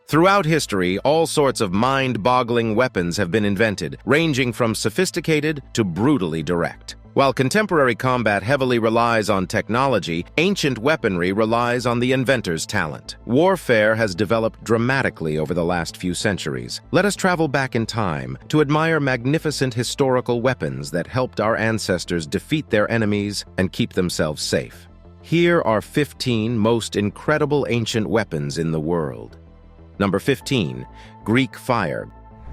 Throughout history, all sorts of mind-boggling weapons have been invented, ranging from sophisticated to brutally direct. While contemporary combat heavily relies on technology, ancient weaponry relies on the inventor's talent. Warfare has developed dramatically over the last few centuries. Let us travel back in time to admire magnificent historical weapons that helped our ancestors defeat their enemies and keep themselves safe. Here are 15 most incredible ancient weapons in the world. Number 15. Greek fire.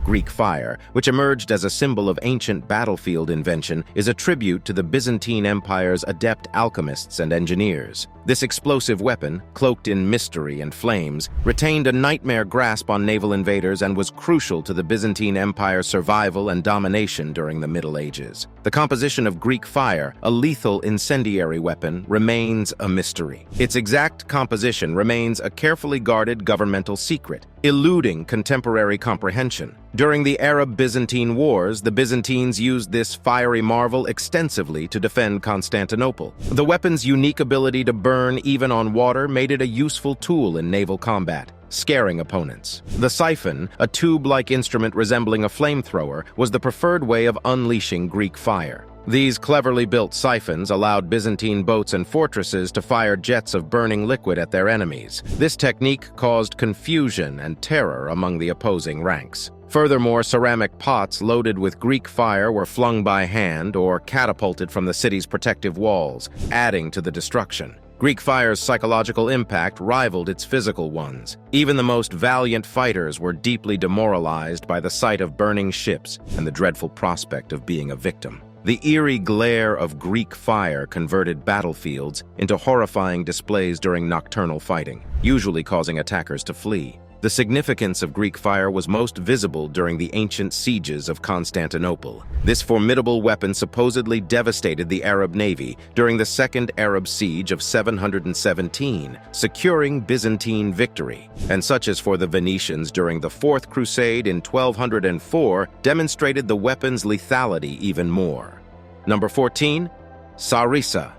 Greek fire, which emerged as a symbol of ancient battlefield invention, is a tribute to the Byzantine Empire's adept alchemists and engineers. This explosive weapon, cloaked in mystery and flames, retained a nightmare grasp on naval invaders and was crucial to the Byzantine Empire's survival and domination during the Middle Ages. The composition of Greek fire, a lethal incendiary weapon, remains a mystery. Its exact composition remains a carefully guarded governmental secret, eluding contemporary comprehension. During the Arab-Byzantine Wars, the Byzantines used this fiery marvel extensively to defend Constantinople. The weapon's unique ability to burn even on water made it a useful tool in naval combat, scaring opponents. The siphon, a tube-like instrument resembling a flamethrower, was the preferred way of unleashing Greek fire. These cleverly built siphons allowed Byzantine boats and fortresses to fire jets of burning liquid at their enemies. This technique caused confusion and terror among the opposing ranks. Furthermore, ceramic pots loaded with Greek fire were flung by hand or catapulted from the city's protective walls, adding to the destruction. Greek fire's psychological impact rivaled its physical ones. Even the most valiant fighters were deeply demoralized by the sight of burning ships and the dreadful prospect of being a victim. The eerie glare of Greek fire converted battlefields into horrifying displays during nocturnal fighting, usually causing attackers to flee. The significance of Greek fire was most visible during the ancient sieges of Constantinople. This formidable weapon supposedly devastated the Arab navy during the Second Arab Siege of 717, securing Byzantine victory. And such as for the Venetians during the Fourth Crusade in 1204 demonstrated the weapon's lethality even more. Number 14. Sarisa,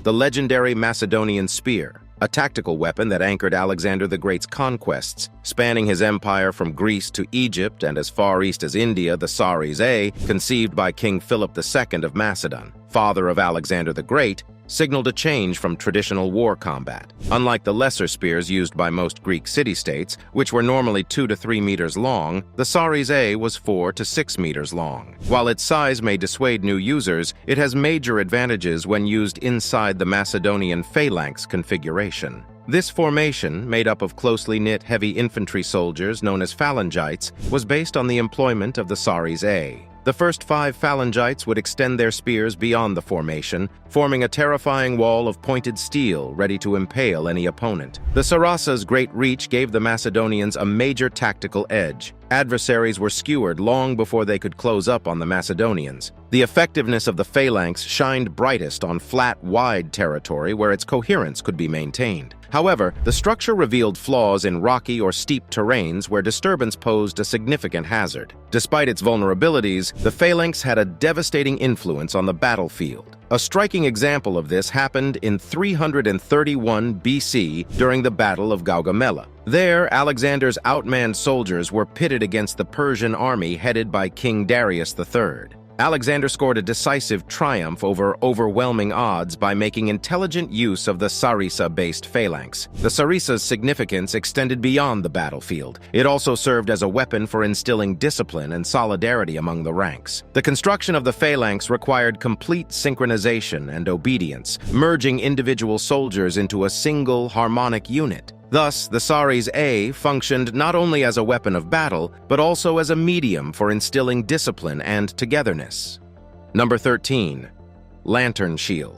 the legendary Macedonian spear. A tactical weapon that anchored Alexander the Great's conquests, spanning his empire from Greece to Egypt and as far east as India. The Sarisa, conceived by King Philip II of Macedon, father of Alexander the Great, signaled a change from traditional war combat. Unlike the lesser spears used by most Greek city-states, which were normally 2 to 3 meters long, the Sarisa was 4 to 6 meters long. While its size may dissuade new users, it has major advantages when used inside the Macedonian phalanx configuration. This formation, made up of closely knit heavy infantry soldiers known as phalangites, was based on the employment of the Sarisa. The first 5 phalangites would extend their spears beyond the formation, forming a terrifying wall of pointed steel ready to impale any opponent. The Sarasa's great reach gave the Macedonians a major tactical edge. Adversaries were skewered long before they could close up on the Macedonians. The effectiveness of the phalanx shined brightest on flat, wide territory where its coherence could be maintained. However, the structure revealed flaws in rocky or steep terrains where disturbance posed a significant hazard. Despite its vulnerabilities, the phalanx had a devastating influence on the battlefield. A striking example of this happened in 331 BC during the Battle of Gaugamela. There, Alexander's outmanned soldiers were pitted against the Persian army headed by King Darius III. Alexander scored a decisive triumph over overwhelming odds by making intelligent use of the Sarisa-based phalanx. The Sarisa's significance extended beyond the battlefield. It also served as a weapon for instilling discipline and solidarity among the ranks. The construction of the phalanx required complete synchronization and obedience, merging individual soldiers into a single harmonic unit. Thus, the Sarisa functioned not only as a weapon of battle, but also as a medium for instilling discipline and togetherness. Number 13. Lantern shield.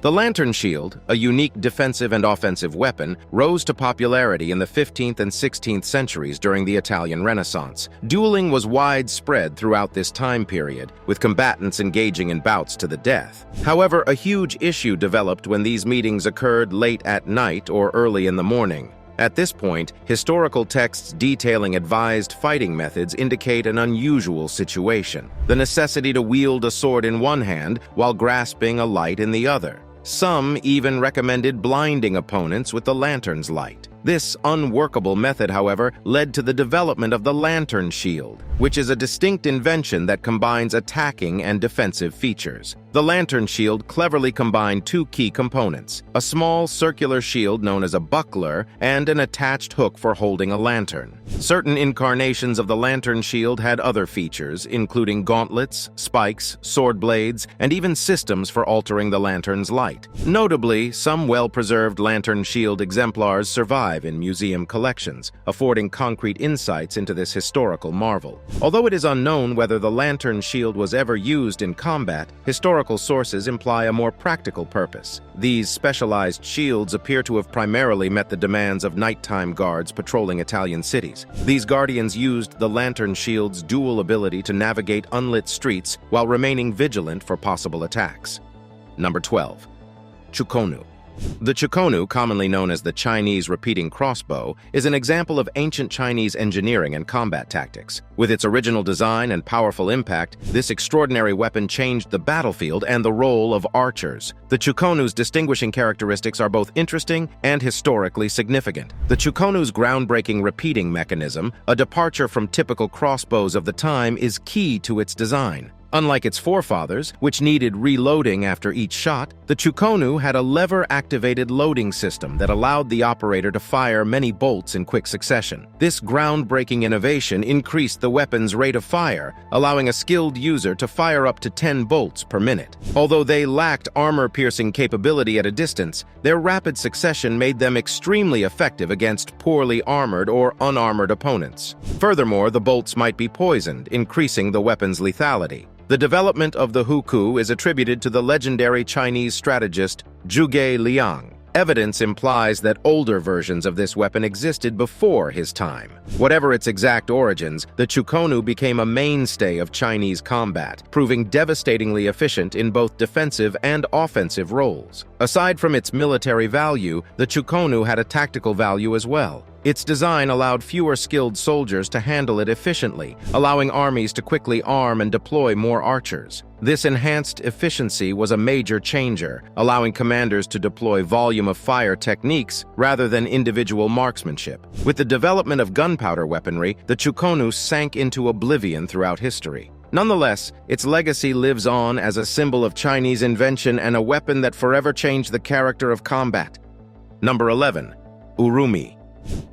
The lantern shield, a unique defensive and offensive weapon, rose to popularity in the 15th and 16th centuries during the Italian Renaissance. Dueling was widespread throughout this time period, with combatants engaging in bouts to the death. However, a huge issue developed when these meetings occurred late at night or early in the morning. At this point, historical texts detailing advised fighting methods indicate an unusual situation: the necessity to wield a sword in one hand while grasping a light in the other. Some even recommended blinding opponents with the lantern's light. This unworkable method, however, led to the development of the lantern shield, which is a distinct invention that combines attacking and defensive features. The lantern shield cleverly combined two key components: a small circular shield known as a buckler and an attached hook for holding a lantern. Certain incarnations of the lantern shield had other features, including gauntlets, spikes, sword blades, and even systems for altering the lantern's light. Notably, some well-preserved lantern shield exemplars survive in museum collections, affording concrete insights into this historical marvel. Although it is unknown whether the lantern shield was ever used in combat, historical sources imply a more practical purpose. These specialized shields appear to have primarily met the demands of nighttime guards patrolling Italian cities. These guardians used the lantern shield's dual ability to navigate unlit streets while remaining vigilant for possible attacks. Number 12. Chikunu. The Chikunu, commonly known as the Chinese repeating crossbow, is an example of ancient Chinese engineering and combat tactics. With its original design and powerful impact, this extraordinary weapon changed the battlefield and the role of archers. The Chikunu's distinguishing characteristics are both interesting and historically significant. The Chikunu's groundbreaking repeating mechanism, a departure from typical crossbows of the time, is key to its design. Unlike its forefathers, which needed reloading after each shot, the Chikunu had a lever-activated loading system that allowed the operator to fire many bolts in quick succession. This groundbreaking innovation increased the weapon's rate of fire, allowing a skilled user to fire up to 10 bolts per minute. Although they lacked armor-piercing capability at a distance, their rapid succession made them extremely effective against poorly armored or unarmored opponents. Furthermore, the bolts might be poisoned, increasing the weapon's lethality. The development of the huku is attributed to the legendary Chinese strategist Zhuge Liang. Evidence implies that older versions of this weapon existed before his time. Whatever its exact origins, the Chikunu became a mainstay of Chinese combat, proving devastatingly efficient in both defensive and offensive roles. Aside from its military value, the Chikunu had a tactical value as well. Its design allowed fewer skilled soldiers to handle it efficiently, allowing armies to quickly arm and deploy more archers. This enhanced efficiency was a major changer, allowing commanders to deploy volume of fire techniques rather than individual marksmanship. With the development of gunpowder weaponry, the Chikunu sank into oblivion throughout history. Nonetheless, its legacy lives on as a symbol of Chinese invention and a weapon that forever changed the character of combat. Number 11. Urumi.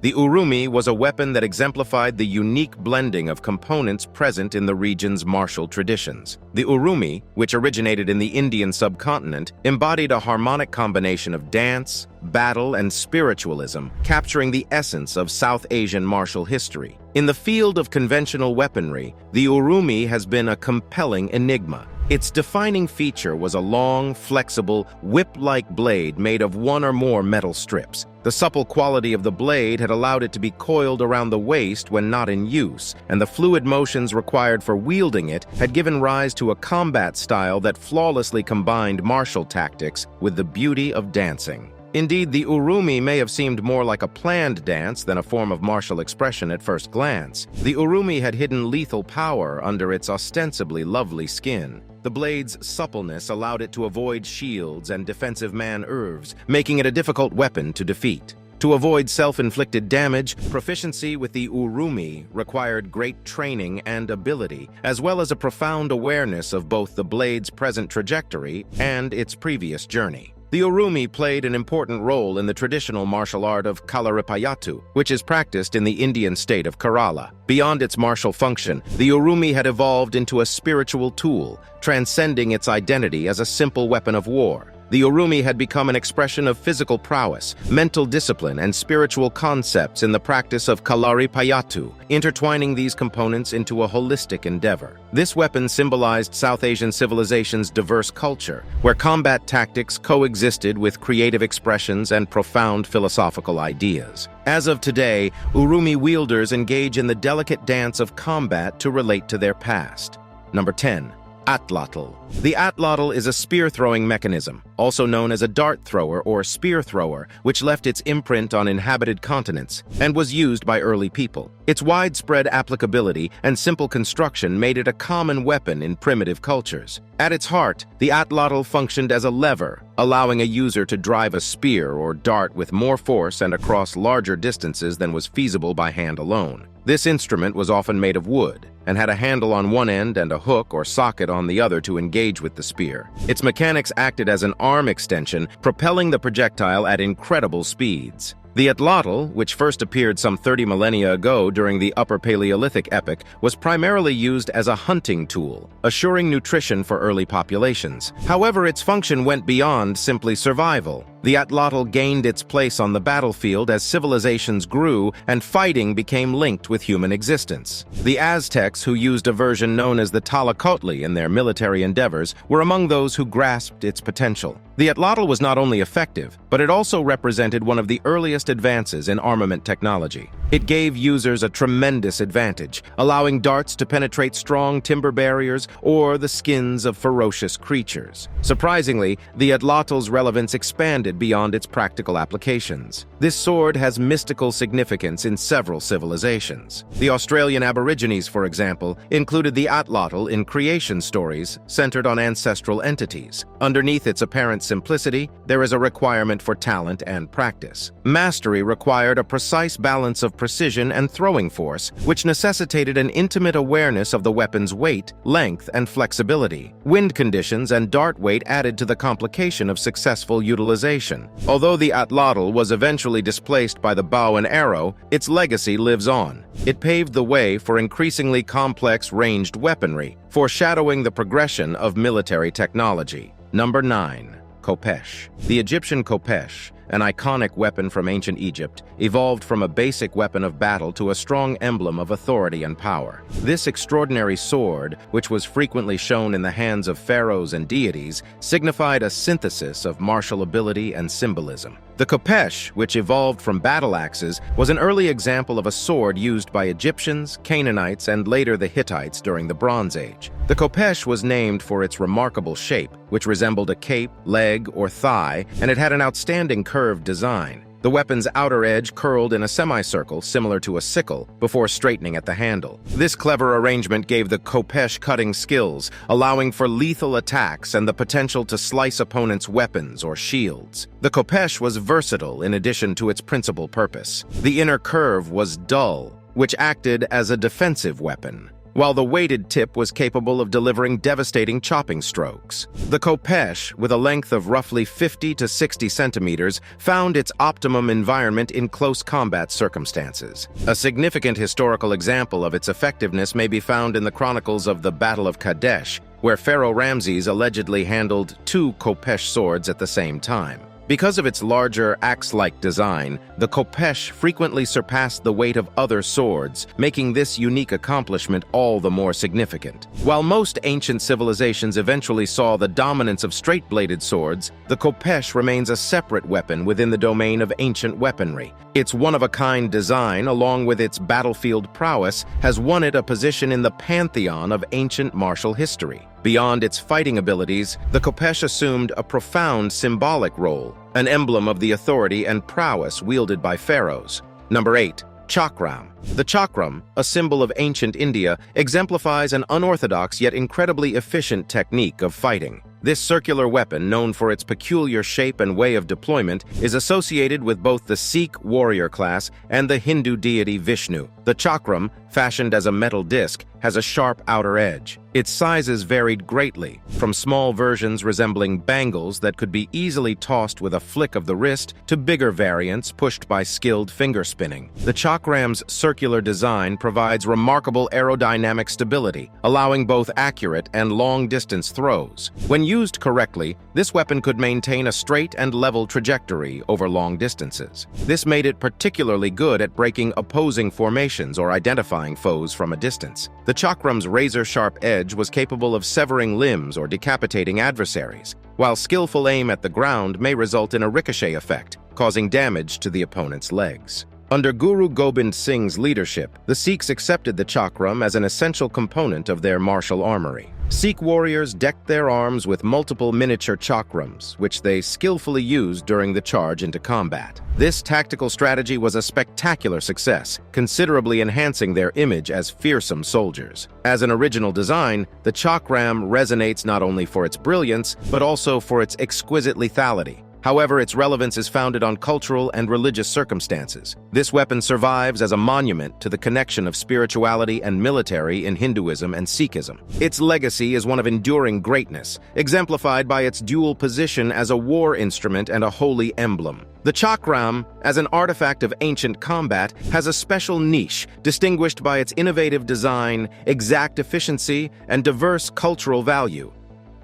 The Urumi was a weapon that exemplified the unique blending of components present in the region's martial traditions. The Urumi, which originated in the Indian subcontinent, embodied a harmonic combination of dance, battle, and spiritualism, capturing the essence of South Asian martial history. In the field of conventional weaponry, the Urumi has been a compelling enigma. Its defining feature was a long, flexible, whip-like blade made of one or more metal strips. The supple quality of the blade had allowed it to be coiled around the waist when not in use, and the fluid motions required for wielding it had given rise to a combat style that flawlessly combined martial tactics with the beauty of dancing. Indeed, the Urumi may have seemed more like a planned dance than a form of martial expression at first glance. The Urumi had hidden lethal power under its ostensibly lovely skin. The blade's suppleness allowed it to avoid shields and defensive man-erves, making it a difficult weapon to defeat. To avoid self-inflicted damage, proficiency with the Urumi required great training and ability, as well as a profound awareness of both the blade's present trajectory and its previous journey. The Urumi played an important role in the traditional martial art of Kalaripayattu, which is practiced in the Indian state of Kerala. Beyond its martial function, the Urumi had evolved into a spiritual tool, transcending its identity as a simple weapon of war. The Urumi had become an expression of physical prowess, mental discipline, and spiritual concepts in the practice of Kalaripayattu, intertwining these components into a holistic endeavor. This weapon symbolized South Asian civilization's diverse culture, where combat tactics coexisted with creative expressions and profound philosophical ideas. As of today, Urumi wielders engage in the delicate dance of combat to relate to their past. Number 10. Atlatl. The Atlatl is a spear-throwing mechanism, also known as a dart thrower or spear thrower, which left its imprint on inhabited continents and was used by early people. Its widespread applicability and simple construction made it a common weapon in primitive cultures. At its heart, the Atlatl functioned as a lever, allowing a user to drive a spear or dart with more force and across larger distances than was feasible by hand alone. This instrument was often made of wood and had a handle on one end and a hook or socket on the other to engage with the spear. Its mechanics acted as an arm extension, propelling the projectile at incredible speeds. The Atlatl, which first appeared some 30 millennia ago during the Upper Paleolithic epoch, was primarily used as a hunting tool, assuring nutrition for early populations. However, its function went beyond simply survival. The Atlatl gained its place on the battlefield as civilizations grew and fighting became linked with human existence. The Aztecs, who used a version known as the Tlacochtli in their military endeavors, were among those who grasped its potential. The Atlatl was not only effective, but it also represented one of the earliest advances in armament technology. It gave users a tremendous advantage, allowing darts to penetrate strong timber barriers or the skins of ferocious creatures. Surprisingly, the Atlatl's relevance expanded beyond its practical applications. This sword has mystical significance in several civilizations. The Australian Aborigines, for example, included the Atlatl in creation stories centered on ancestral entities. Underneath its apparent simplicity, there is a requirement for talent and practice. Mastery required a precise balance of precision and throwing force, which necessitated an intimate awareness of the weapon's weight, length, and flexibility. Wind conditions and dart weight added to the complication of successful utilization. Although the Atlatl was eventually displaced by the bow and arrow, its legacy lives on. It paved the way for increasingly complex ranged weaponry, foreshadowing the progression of military technology. Number 9. Kapesh. The Egyptian Kapesh, an iconic weapon from ancient Egypt, evolved from a basic weapon of battle to a strong emblem of authority and power. This extraordinary sword, which was frequently shown in the hands of pharaohs and deities, signified a synthesis of martial ability and symbolism. The Kapesh, which evolved from battle axes, was an early example of a sword used by Egyptians, Canaanites, and later the Hittites during the Bronze Age. The Kapesh was named for its remarkable shape, which resembled a cape, leg, or thigh, and it had an outstanding curved design. The weapon's outer edge curled in a semicircle similar to a sickle before straightening at the handle. This clever arrangement gave the Kapesh cutting skills, allowing for lethal attacks and the potential to slice opponents' weapons or shields. The Kapesh was versatile in addition to its principal purpose. The inner curve was dull, which acted as a defensive weapon, while the weighted tip was capable of delivering devastating chopping strokes. The Kapesh, with a length of roughly 50 to 60 centimeters, found its optimum environment in close combat circumstances. A significant historical example of its effectiveness may be found in the chronicles of the Battle of Kadesh, where Pharaoh Ramses allegedly handled 2 Kapesh swords at the same time. Because of its larger, axe-like design, the Kapesh frequently surpassed the weight of other swords, making this unique accomplishment all the more significant. While most ancient civilizations eventually saw the dominance of straight-bladed swords, the Kapesh remains a separate weapon within the domain of ancient weaponry. Its one-of-a-kind design, along with its battlefield prowess, has won it a position in the pantheon of ancient martial history. Beyond its fighting abilities, the Kapesh assumed a profound symbolic role, an emblem of the authority and prowess wielded by pharaohs. Number 8. Chakram. The Chakram, a symbol of ancient India, exemplifies an unorthodox yet incredibly efficient technique of fighting. This circular weapon, known for its peculiar shape and way of deployment, is associated with both the Sikh warrior class and the Hindu deity Vishnu. The Chakram, fashioned as a metal disc, has a sharp outer edge. Its sizes varied greatly, from small versions resembling bangles that could be easily tossed with a flick of the wrist to bigger variants pushed by skilled finger spinning. The Chakram's circular design provides remarkable aerodynamic stability, allowing both accurate and long-distance throws. When used correctly, this weapon could maintain a straight and level trajectory over long distances. This made it particularly good at breaking opposing formations or identifying foes from a distance. The Chakram's razor-sharp edge was capable of severing limbs or decapitating adversaries, while skillful aim at the ground may result in a ricochet effect, causing damage to the opponent's legs. Under Guru Gobind Singh's leadership, the Sikhs accepted the Chakram as an essential component of their martial armory. Sikh warriors decked their arms with multiple miniature chakrams, which they skillfully used during the charge into combat. This tactical strategy was a spectacular success, considerably enhancing their image as fearsome soldiers. As an original design, the Chakram resonates not only for its brilliance, but also for its exquisite lethality. However, its relevance is founded on cultural and religious circumstances. This weapon survives as a monument to the connection of spirituality and military in Hinduism and Sikhism. Its legacy is one of enduring greatness, exemplified by its dual position as a war instrument and a holy emblem. The Chakram, as an artifact of ancient combat, has a special niche, distinguished by its innovative design, exact efficiency, and diverse cultural value.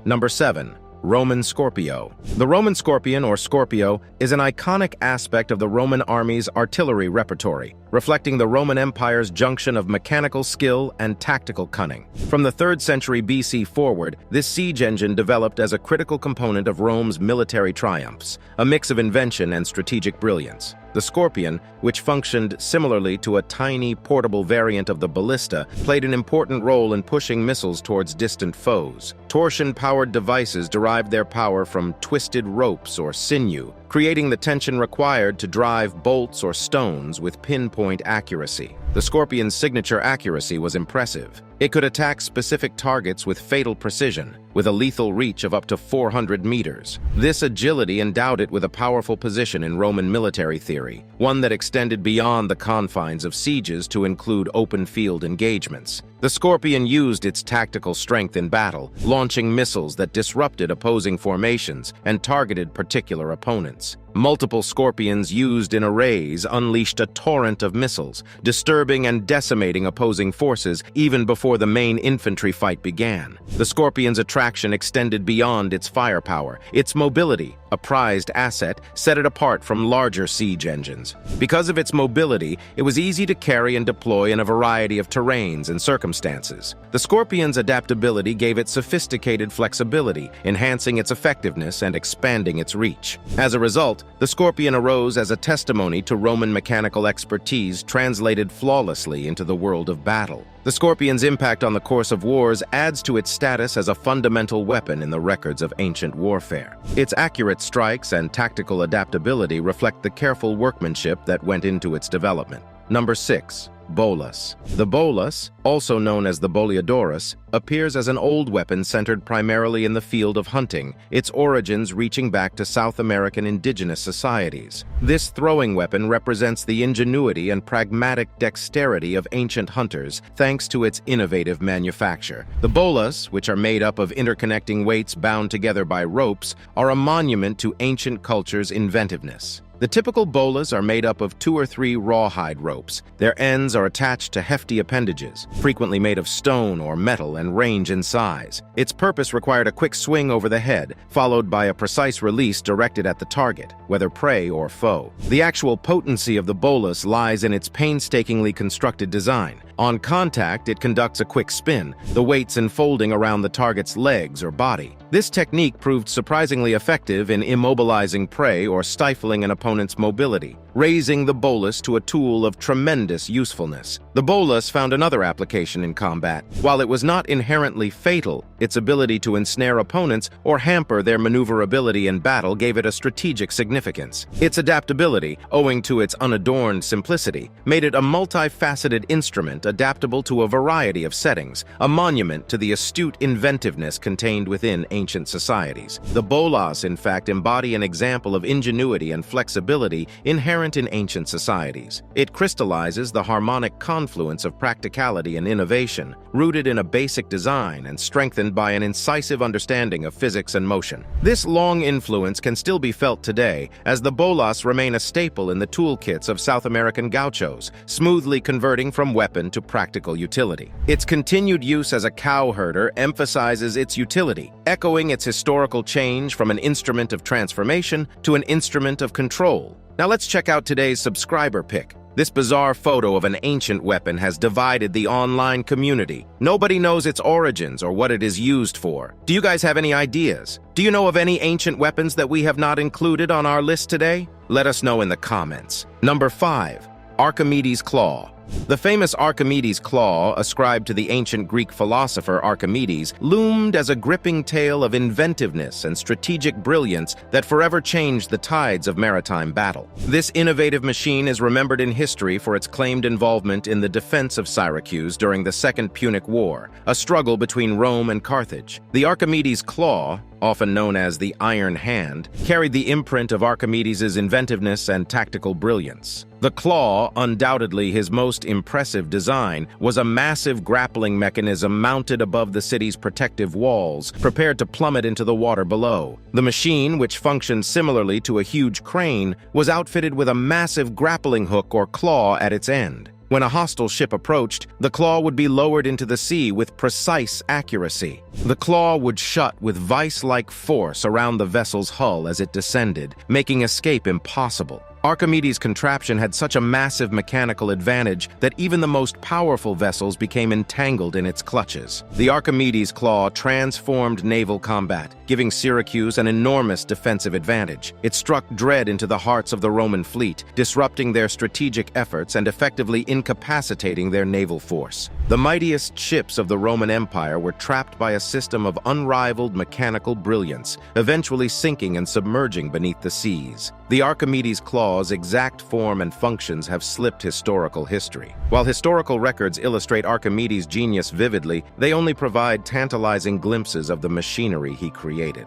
Number 7. Roman Scorpio. The Roman Scorpion, or Scorpio, is an iconic aspect of the Roman army's artillery repertory, reflecting the Roman Empire's junction of mechanical skill and tactical cunning. From the 3rd century BC forward, this siege engine developed as a critical component of Rome's military triumphs, a mix of invention and strategic brilliance. The Scorpion, which functioned similarly to a tiny, portable variant of the ballista, played an important role in pushing missiles towards distant foes. Torsion-powered devices derived their power from twisted ropes or sinew, creating the tension required to drive bolts or stones with pinpoint accuracy. The Scorpion's signature accuracy was impressive. It could attack specific targets with fatal precision, with a lethal reach of up to 400 meters. This agility endowed it with a powerful position in Roman military theory, one that extended beyond the confines of sieges to include open-field engagements. The Scorpion used its tactical strength in battle, launching missiles that disrupted opposing formations and targeted particular opponents. Multiple Scorpions used in arrays unleashed a torrent of missiles, disturbing and decimating opposing forces even before the main infantry fight began. The Scorpion's attraction extended beyond its firepower. Its mobility, a prized asset, set it apart from larger siege engines. Because of its mobility, it was easy to carry and deploy in a variety of terrains and circumstances. The Scorpion's adaptability gave it sophisticated flexibility, enhancing its effectiveness and expanding its reach. As a result, the Scorpion arose as a testimony to Roman mechanical expertise translated flawlessly into the world of battle. The Scorpion's impact on the course of wars adds to its status as a fundamental weapon in the records of ancient warfare. Its accurate strikes and tactical adaptability reflect the careful workmanship that went into its development. Number 6. Bolas. The bolas, also known as the boleodorus, appears as an old weapon centered primarily in the field of hunting, its origins reaching back to South American indigenous societies. This throwing weapon represents the ingenuity and pragmatic dexterity of ancient hunters, thanks to its innovative manufacture. The bolas, which are made up of interconnecting weights bound together by ropes, are a monument to ancient culture's inventiveness. The typical bolas are made up of 2 or 3 rawhide ropes. Their ends are attached to hefty appendages, frequently made of stone or metal, and range in size. Its purpose required a quick swing over the head, followed by a precise release directed at the target, whether prey or foe. The actual potency of the bolas lies in its painstakingly constructed design. On contact, it conducts a quick spin, the weights enfolding around the target's legs or body. This technique proved surprisingly effective in immobilizing prey or stifling an opponent's mobility, raising the bolas to a tool of tremendous usefulness. The bolas found another application in combat. While it was not inherently fatal, its ability to ensnare opponents or hamper their maneuverability in battle gave it a strategic significance. Its adaptability, owing to its unadorned simplicity, made it a multifaceted instrument adaptable to a variety of settings, a monument to the astute inventiveness contained within ancient societies. The bolas, in fact, embody an example of ingenuity and flexibility inherent in ancient societies. It crystallizes the harmonic confluence of practicality and innovation, rooted in a basic design and strengthened by an incisive understanding of physics and motion. This long influence can still be felt today, as the bolas remain a staple in the toolkits of South American gauchos, smoothly converting from weapon to practical utility. Its continued use as a cowherder emphasizes its utility, echoing its historical change from an instrument of transformation to an instrument of control. Now let's check out today's subscriber pick. This bizarre photo of an ancient weapon has divided the online community. Nobody knows its origins or what it is used for. Do you guys have any ideas? Do you know of any ancient weapons that we have not included on our list today? Let us know in the comments. Number 5. Archimedes Claw. The famous Archimedes Claw, ascribed to the ancient Greek philosopher Archimedes, loomed as a gripping tale of inventiveness and strategic brilliance that forever changed the tides of maritime battle. This innovative machine is remembered in history for its claimed involvement in the defense of Syracuse during the Second Punic War, a struggle between Rome and Carthage. The Archimedes Claw, often known as the Iron Hand, carried the imprint of Archimedes' inventiveness and tactical brilliance. The claw, undoubtedly his most impressive design, was a massive grappling mechanism mounted above the city's protective walls, prepared to plummet into the water below. The machine, which functioned similarly to a huge crane, was outfitted with a massive grappling hook or claw at its end. When a hostile ship approached, the claw would be lowered into the sea with precise accuracy. The claw would shut with vice-like force around the vessel's hull as it descended, making escape impossible. Archimedes' contraption had such a massive mechanical advantage that even the most powerful vessels became entangled in its clutches. The Archimedes Claw transformed naval combat, giving Syracuse an enormous defensive advantage. It struck dread into the hearts of the Roman fleet, disrupting their strategic efforts and effectively incapacitating their naval force. The mightiest ships of the Roman Empire were trapped by a system of unrivaled mechanical brilliance, eventually sinking and submerging beneath the seas. The Archimedes Claw's exact form and functions have slipped historical history. While historical records illustrate Archimedes' genius vividly, they only provide tantalizing glimpses of the machinery he created.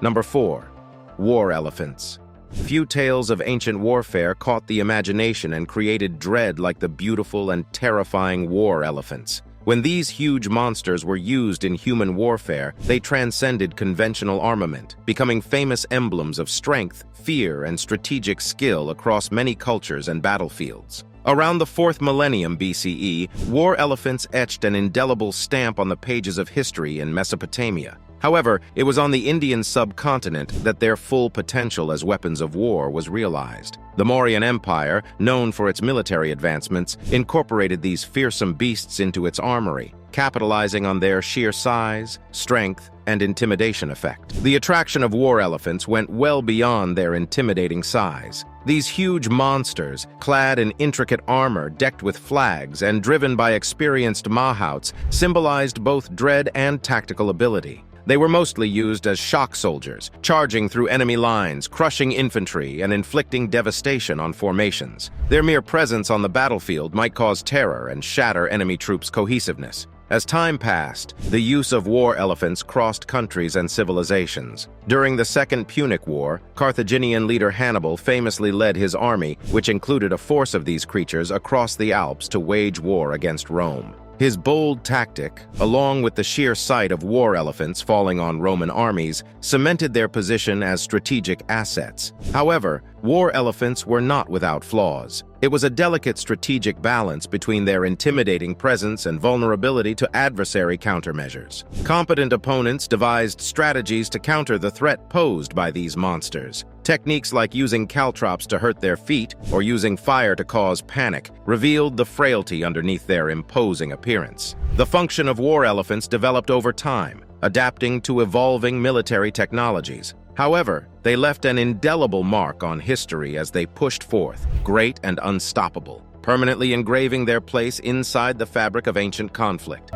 Number 4. War elephants. Few tales of ancient warfare caught the imagination and created dread like the beautiful and terrifying war elephants. When these huge monsters were used in human warfare, they transcended conventional armament, becoming famous emblems of strength, fear, and strategic skill across many cultures and battlefields. Around the 4th millennium BCE, war elephants etched an indelible stamp on the pages of history in Mesopotamia. However, it was on the Indian subcontinent that their full potential as weapons of war was realized. The Mauryan Empire, known for its military advancements, incorporated these fearsome beasts into its armory, capitalizing on their sheer size, strength, and intimidation effect. The attraction of war elephants went well beyond their intimidating size. These huge monsters, clad in intricate armor decked with flags and driven by experienced mahouts, symbolized both dread and tactical ability. They were mostly used as shock soldiers, charging through enemy lines, crushing infantry, and inflicting devastation on formations. Their mere presence on the battlefield might cause terror and shatter enemy troops' cohesiveness. As time passed, the use of war elephants crossed countries and civilizations. During the Second Punic War, Carthaginian leader Hannibal famously led his army, which included a force of these creatures, across the Alps to wage war against Rome. His bold tactic, along with the sheer sight of war elephants falling on Roman armies, cemented their position as strategic assets. However, war elephants were not without flaws. It was a delicate strategic balance between their intimidating presence and vulnerability to adversary countermeasures. Competent opponents devised strategies to counter the threat posed by these monsters. Techniques like using caltrops to hurt their feet or using fire to cause panic revealed the frailty underneath their imposing appearance. The function of war elephants developed over time, adapting to evolving military technologies. However, they left an indelible mark on history as they pushed forth, great and unstoppable, permanently engraving their place inside the fabric of ancient conflict.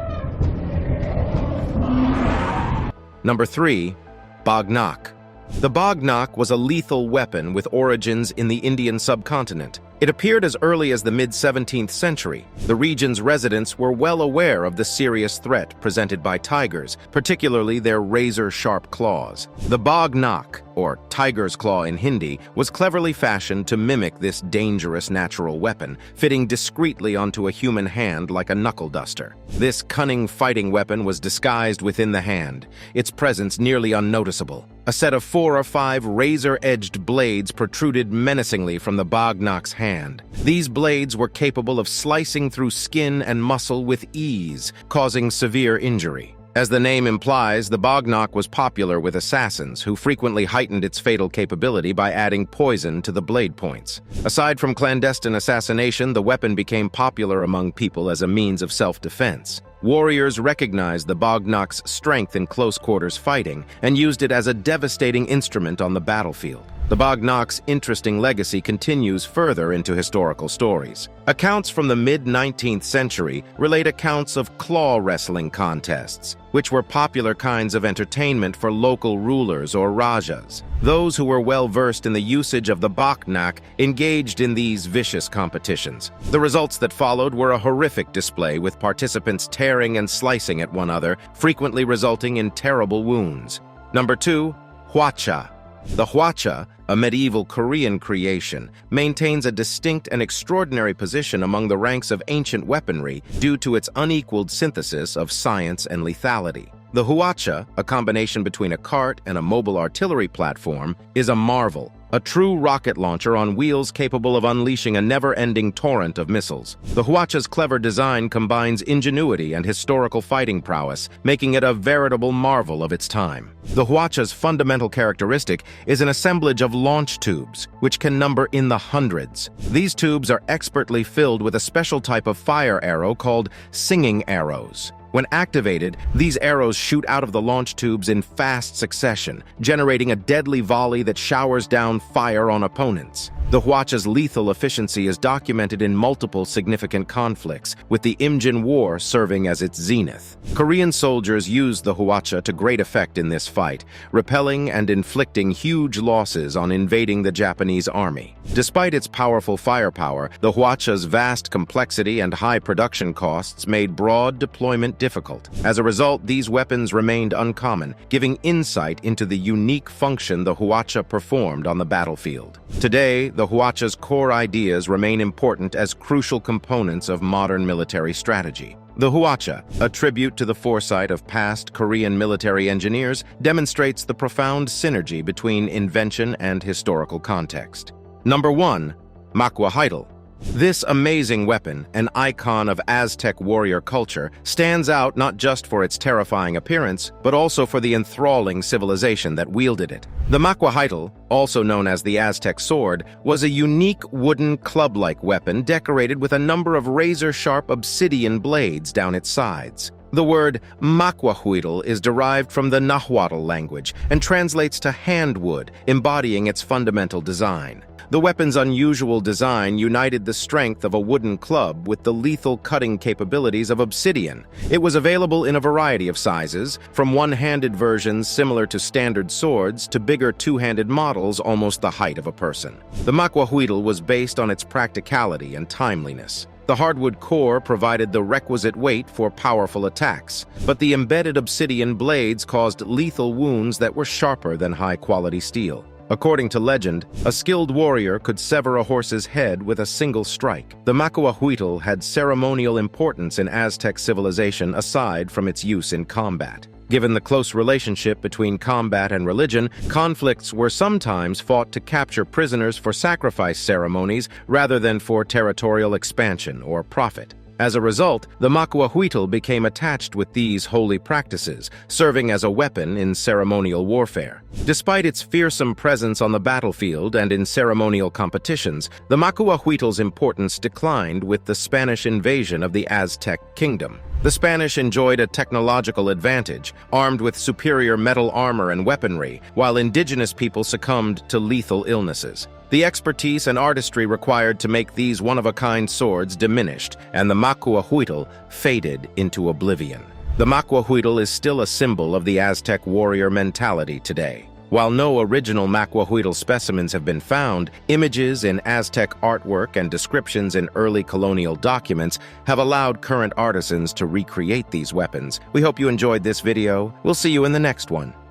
Number 3. Bog Knock. The Bog Knock was a lethal weapon with origins in the Indian subcontinent. It appeared as early as the mid-17th century. The region's residents were well aware of the serious threat presented by tigers, particularly their razor-sharp claws. The Bog Knock, or tiger's claw in Hindi, was cleverly fashioned to mimic this dangerous natural weapon, fitting discreetly onto a human hand like a knuckle duster. This cunning fighting weapon was disguised within the hand, its presence nearly unnoticeable. A set of 4 or 5 razor-edged blades protruded menacingly from the Bog Knock's hand. These blades were capable of slicing through skin and muscle with ease, causing severe injury. As the name implies, the Bog Knock was popular with assassins, who frequently heightened its fatal capability by adding poison to the blade points. Aside from clandestine assassination, the weapon became popular among people as a means of self-defense. Warriors recognized the Bog Knock's strength in close-quarters fighting and used it as a devastating instrument on the battlefield. The Bog Knock's interesting legacy continues further into historical stories. Accounts from the mid-19th century relate accounts of claw wrestling contests, which were popular kinds of entertainment for local rulers or rajas. Those who were well-versed in the usage of the Bog Knock engaged in these vicious competitions. The results that followed were a horrific display, with participants tearing and slicing at one another, frequently resulting in terrible wounds. Number 2. Hacha. The Hacha, a medieval Korean creation, maintains a distinct and extraordinary position among the ranks of ancient weaponry due to its unequaled synthesis of science and lethality. The Hacha, a combination between a cart and a mobile artillery platform, is a marvel, a true rocket launcher on wheels capable of unleashing a never-ending torrent of missiles. The Hacha's clever design combines ingenuity and historical fighting prowess, making it a veritable marvel of its time. The Hacha's fundamental characteristic is an assemblage of launch tubes, which can number in the hundreds. These tubes are expertly filled with a special type of fire arrow called singing arrows. When activated, these arrows shoot out of the launch tubes in fast succession, generating a deadly volley that showers down fire on opponents. The Hacha's lethal efficiency is documented in multiple significant conflicts, with the Imjin War serving as its zenith. Korean soldiers used the Hacha to great effect in this fight, repelling and inflicting huge losses on invading the Japanese army. Despite its powerful firepower, the Hacha's vast complexity and high production costs made broad deployment difficult. As a result, these weapons remained uncommon, giving insight into the unique function the Hacha performed on the battlefield. Today, the Hacha's core ideas remain important as crucial components of modern military strategy. The Hacha, a tribute to the foresight of past Korean military engineers, demonstrates the profound synergy between invention and historical context. Number 1. Makwa Heidel. This amazing weapon, an icon of Aztec warrior culture, stands out not just for its terrifying appearance, but also for the enthralling civilization that wielded it. The Makwa Heidel, also known as the Aztec sword, was a unique wooden club-like weapon decorated with a number of razor-sharp obsidian blades down its sides. The word Makwa Heidel is derived from the Nahuatl language and translates to handwood, embodying its fundamental design. The weapon's unusual design united the strength of a wooden club with the lethal cutting capabilities of obsidian. It was available in a variety of sizes, from one-handed versions similar to standard swords to bigger two-handed models almost the height of a person. The Makwa Heidel was based on its practicality and timeliness. The hardwood core provided the requisite weight for powerful attacks, but the embedded obsidian blades caused lethal wounds that were sharper than high-quality steel. According to legend, a skilled warrior could sever a horse's head with a single strike. The Makwa Heidel had ceremonial importance in Aztec civilization aside from its use in combat. Given the close relationship between combat and religion, conflicts were sometimes fought to capture prisoners for sacrifice ceremonies rather than for territorial expansion or profit. As a result, the Makwa Heidel became attached with these holy practices, serving as a weapon in ceremonial warfare. Despite its fearsome presence on the battlefield and in ceremonial competitions, the Makwa Heidel's importance declined with the Spanish invasion of the Aztec kingdom. The Spanish enjoyed a technological advantage, armed with superior metal armor and weaponry, while indigenous people succumbed to lethal illnesses. The expertise and artistry required to make these one-of-a-kind swords diminished, and the Makwa Heidel faded into oblivion. The Makwa Heidel is still a symbol of the Aztec warrior mentality today. While no original Makwa Heidel specimens have been found, images in Aztec artwork and descriptions in early colonial documents have allowed current artisans to recreate these weapons. We hope you enjoyed this video. We'll see you in the next one.